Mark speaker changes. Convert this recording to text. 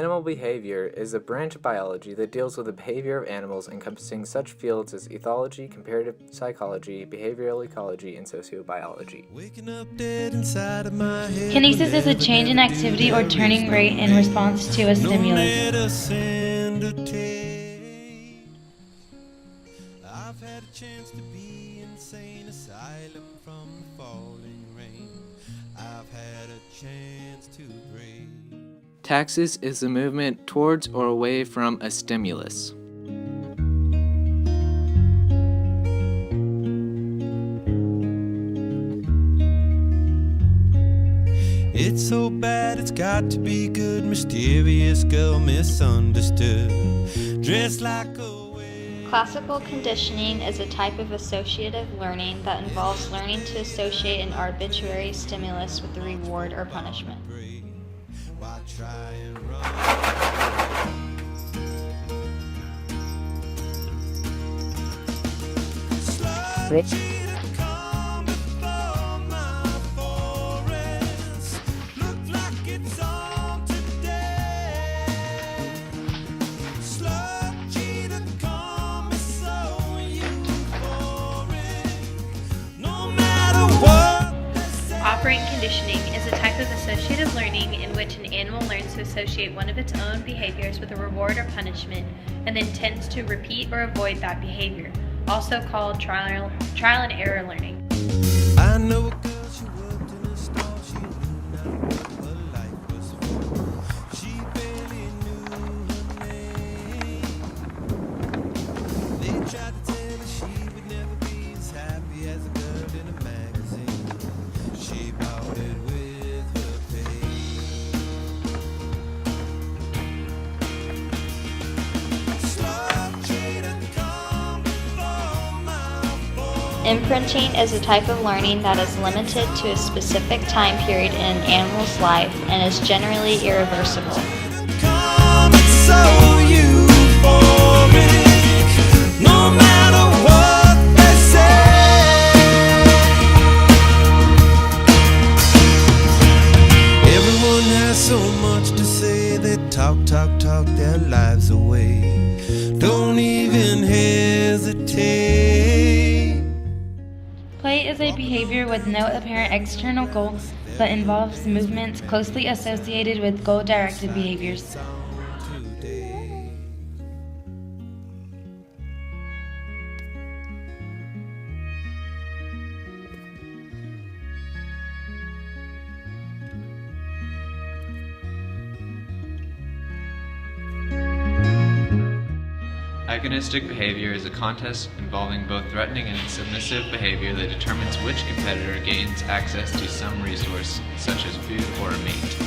Speaker 1: Animal behavior is a branch of biology that deals with the behavior of animals encompassing such fields as ethology, comparative psychology, behavioral ecology, and sociobiology.
Speaker 2: Kinesis is a change in activity or turning rate in response to a stimulus.
Speaker 3: I've had a chance to be insane asylum from the falling rain. I've had a chance to breathe.
Speaker 1: Taxis is the movement towards or away from a stimulus.
Speaker 3: It's so bad it's got to be good. Mysterious girl misunderstood. Dressed like a
Speaker 2: Classical conditioning is a type of associative learning that involves learning to associate an arbitrary stimulus with a reward or punishment.
Speaker 3: Why try and run?
Speaker 4: Operant conditioning is a type of associative learning in which an animal learns to associate one of its own behaviors with a reward or punishment and then tends to repeat or avoid that behavior, also called trial and error learning.
Speaker 3: I know a girl, she worked in a store, she knew not what her life was for. She barely knew her name. They tried to tell her she would never be as happy as a girl in a magazine. She bought it with her pay. Slow cheater, come before my boy.
Speaker 2: Imprinting is a type of learning that is limited to a specific time period in an animal's life and is generally irreversible.
Speaker 3: Come, it's so euphoric, no matter what they say. Everyone has so much to say, they talk their lives away. Don't even hesitate.
Speaker 2: Play is a behavior with no apparent external goal, but involves movements closely associated with goal-directed behaviors.
Speaker 3: Today.
Speaker 5: Agonistic behavior is a contest involving both threatening and submissive behavior that determines which competitor gains access to some resource, such as food or a mate.